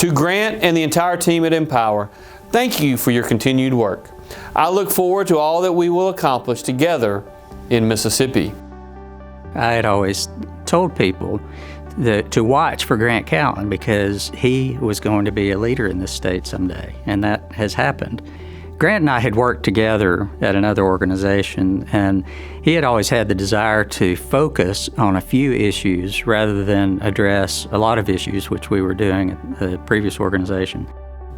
To Grant and the entire team at Empower, thank you for your continued work. I look forward to all that we will accomplish together in Mississippi. I had always told people to watch for Grant Cowan because he was going to be a leader in this state someday, and that has happened. Grant and I had worked together at another organization, and he had always had the desire to focus on a few issues rather than address a lot of issues, which we were doing at the previous organization.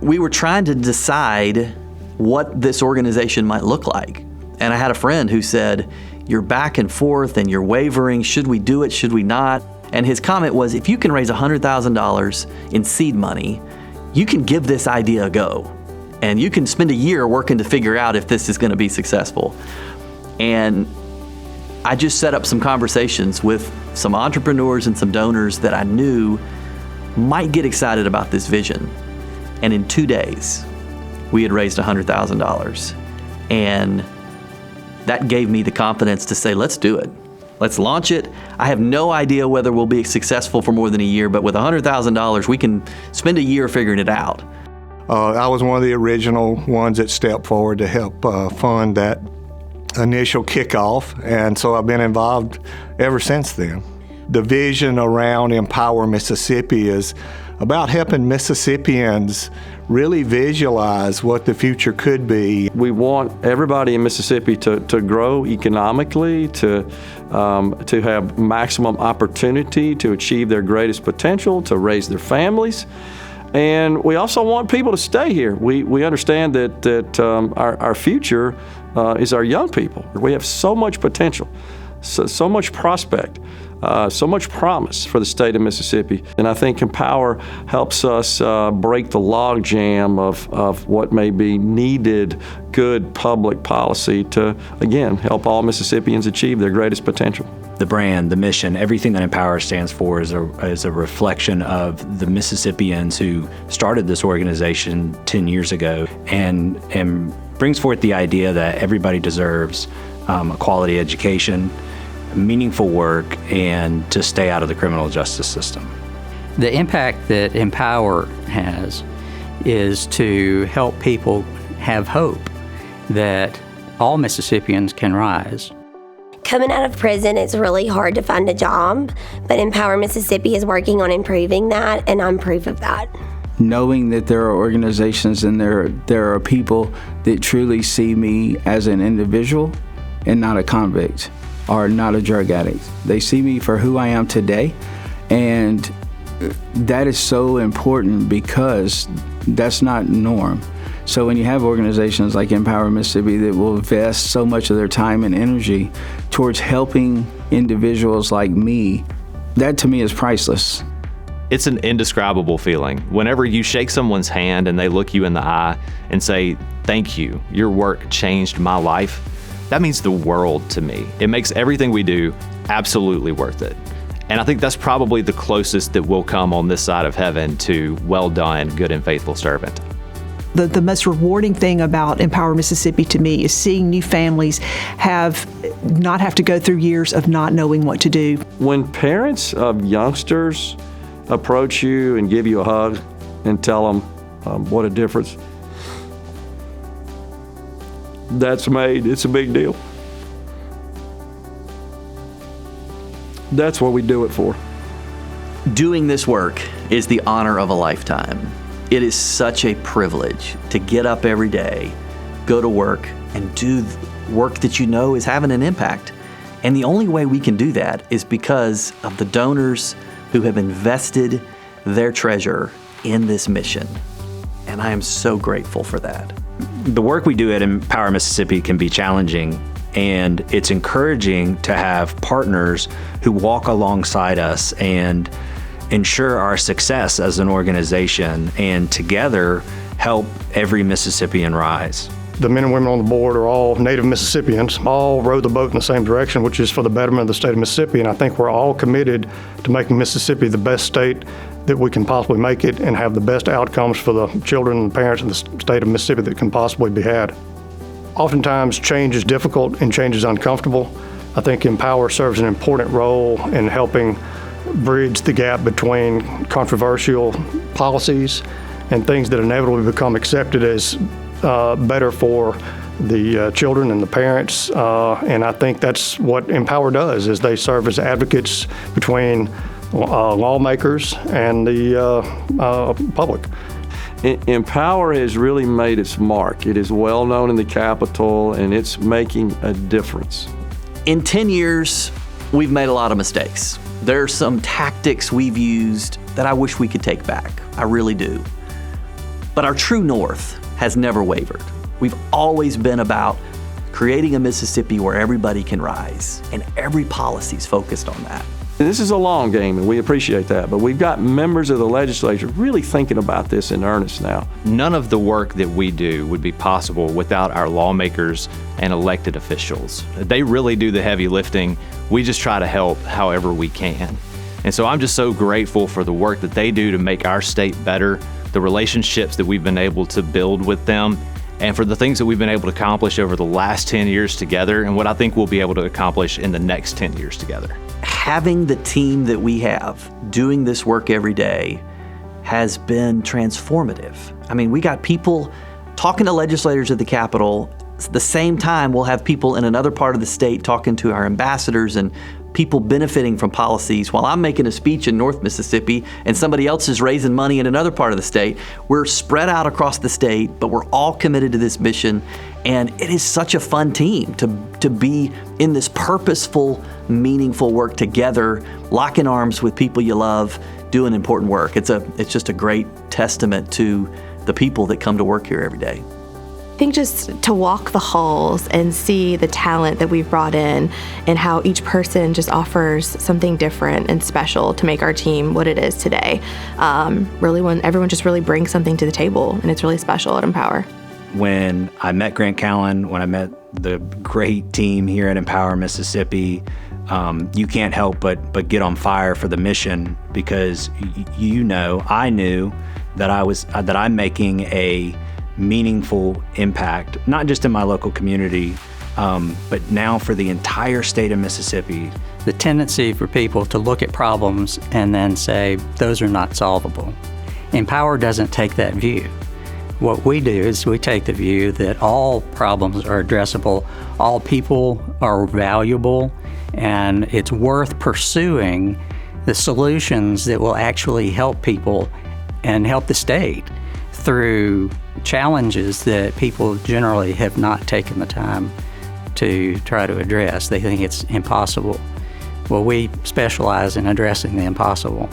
We were trying to decide what this organization might look like. And I had a friend who said, "You're back and forth and you're wavering. Should we do it? Should we not?" And his comment was, if you can raise $100,000 in seed money, you can give this idea a go. And you can spend a year working to figure out if this is going to be successful. And I just set up some conversations with some entrepreneurs and some donors that I knew might get excited about this vision. And in 2 days, we had raised $100,000. And that gave me the confidence to say, let's do it. Let's launch it. I have no idea whether we'll be successful for more than a year, but with $100,000, we can spend a year figuring it out. I was one of the original ones that stepped forward to help fund that initial kickoff, and so I've been involved ever since then. The vision around Empower Mississippi is about helping Mississippians really visualize what the future could be. We want everybody in Mississippi to grow economically, to have maximum opportunity to achieve their greatest potential, to raise their families. And we also want people to stay here. We understand that our future is our young people. We have so much potential, so much prospect, so much promise for the state of Mississippi. And I think Empower helps us break the log jam of what may be needed good public policy to, again, help all Mississippians achieve their greatest potential. The brand, the mission, everything that Empower stands for is a reflection of the Mississippians who started this organization 10 years ago and brings forth the idea that everybody deserves a quality education, meaningful work, and to stay out of the criminal justice system. The impact that Empower has is to help people have hope that all Mississippians can rise. Coming out of prison, it's really hard to find a job, but Empower Mississippi is working on improving that, and I'm proof of that. Knowing that there are organizations and there are people that truly see me as an individual and not a convict or not a drug addict. They see me for who I am today, and that is so important because that's not norm. So when you have organizations like Empower Mississippi that will invest so much of their time and energy towards helping individuals like me, that to me is priceless. It's an indescribable feeling. Whenever you shake someone's hand and they look you in the eye and say, "Thank you, your work changed my life," that means the world to me. It makes everything we do absolutely worth it. And I think that's probably the closest that we'll come on this side of heaven to well done, good and faithful servant. The most rewarding thing about Empower Mississippi to me is seeing new families not have to go through years of not knowing what to do. When parents of youngsters approach you and give you a hug and tell them what a difference that's made, it's a big deal. That's what we do it for. Doing this work is the honor of a lifetime. It is such a privilege to get up every day, go to work, and do work that you know is having an impact. And the only way we can do that is because of the donors who have invested their treasure in this mission. And I am so grateful for that. The work we do at Empower Mississippi can be challenging, and it's encouraging to have partners who walk alongside us and ensure our success as an organization and together help every Mississippian rise. The men and women on the board are all native Mississippians, all row the boat in the same direction, which is for the betterment of the state of Mississippi. And I think we're all committed to making Mississippi the best state that we can possibly make it and have the best outcomes for the children and parents in the state of Mississippi that can possibly be had. Oftentimes, change is difficult and change is uncomfortable. I think Empower serves an important role in helping bridge the gap between controversial policies and things that inevitably become accepted as better for the children and the parents. And I think that's what Empower does, is they serve as advocates between lawmakers and the public. Empower has really made its mark. It is well known in the Capitol, and it's making a difference. In 10 years, we've made a lot of mistakes. There are some tactics we've used that I wish we could take back. I really do. But our true north has never wavered. We've always been about creating a Mississippi where everybody can rise, and every policy's focused on that. This is a long game, and we appreciate that, but we've got members of the legislature really thinking about this in earnest now. None of the work that we do would be possible without our lawmakers and elected officials. They really do the heavy lifting. We just try to help however we can. And so I'm just so grateful for the work that they do to make our state better, the relationships that we've been able to build with them, and for the things that we've been able to accomplish over the last 10 years together, and what I think we'll be able to accomplish in the next 10 years together. Having the team that we have doing this work every day has been transformative. I mean, we got people talking to legislators at the Capitol. At the same time, we'll have people in another part of the state talking to our ambassadors and people benefiting from policies while I'm making a speech in North Mississippi and somebody else is raising money in another part of the state. We're spread out across the state, but we're all committed to this mission. And it is such a fun team to be in this purposeful, meaningful work together, locking arms with people you love, doing important work. It's just a great testament to the people that come to work here every day. I think just to walk the halls and see the talent that we've brought in and how each person just offers something different and special to make our team what it is today. Really, when everyone just really brings something to the table, and it's really special at Empower. When I met Grant Callen, when I met the great team here at Empower Mississippi, you can't help but get on fire for the mission, because I knew that I'm making a meaningful impact, not just in my local community, but now for the entire state of Mississippi. The tendency for people to look at problems and then say, those are not solvable. Empower doesn't take that view. What we do is we take the view that all problems are addressable, all people are valuable, and it's worth pursuing the solutions that will actually help people and help the state through challenges that people generally have not taken the time to try to address. They think it's impossible. Well, we specialize in addressing the impossible.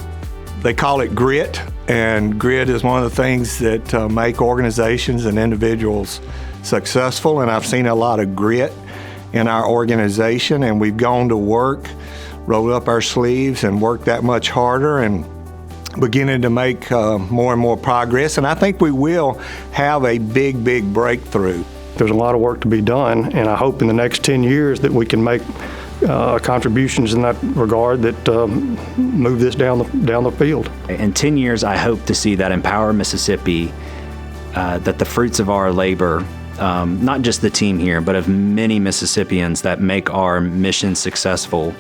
They call it grit, and grit is one of the things that make organizations and individuals successful, and I've seen a lot of grit in our organization, and we've gone to work, rolled up our sleeves, and worked that much harder, and beginning to make more and more progress, and I think we will have a big breakthrough. There's a lot of work to be done, and I hope in the next 10 years that we can make contributions in that regard that move this down the field. In 10 years, I hope to see that Empower Mississippi, that the fruits of our labor, not just the team here, but of many Mississippians that make our mission successful,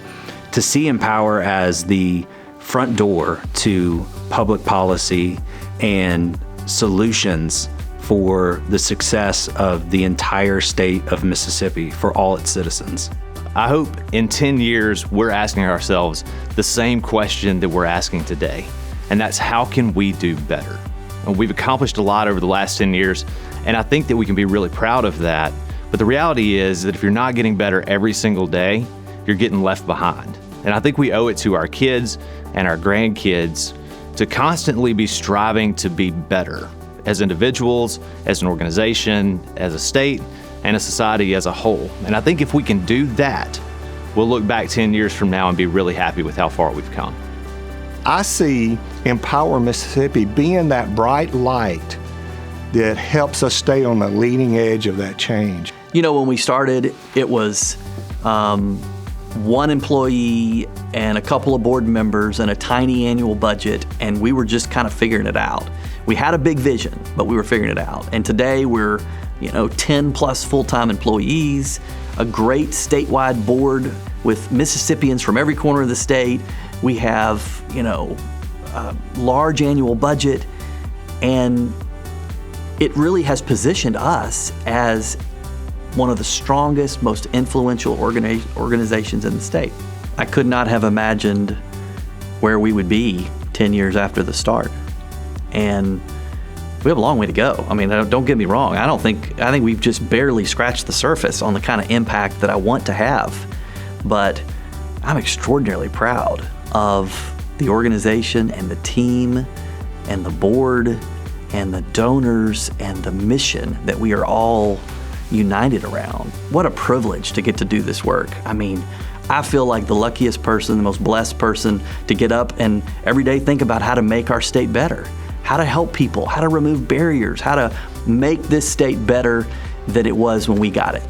to see Empower as the front door to public policy and solutions for the success of the entire state of Mississippi for all its citizens. I hope in 10 years we're asking ourselves the same question that we're asking today, and that's how can we do better? And we've accomplished a lot over the last 10 years, and I think that we can be really proud of that, but the reality is that if you're not getting better every single day, you're getting left behind. And I think we owe it to our kids and our grandkids to constantly be striving to be better as individuals, as an organization, as a state, and a society as a whole. And I think if we can do that, we'll look back 10 years from now and be really happy with how far we've come. I see Empower Mississippi being that bright light that helps us stay on the leading edge of that change. You know, when we started, it was one employee and a couple of board members and a tiny annual budget, and we were just kind of figuring it out. We had a big vision, but we were figuring it out. And today we're 10 plus full-time employees, a great statewide board with Mississippians from every corner of the state, We have, a large annual budget, and it really has positioned us as one of the strongest, most influential organizations in the state. I could not have imagined where we would be 10 years after the start. And we have a long way to go. I mean, don't get me wrong. I think we've just barely scratched the surface on the kind of impact that I want to have. But I'm extraordinarily proud of the organization and the team and the board and the donors and the mission that we are all united around. What a privilege to get to do this work. I mean, I feel like the luckiest person, the most blessed person to get up and every day think about how to make our state better, how to help people, how to remove barriers, how to make this state better than it was when we got it.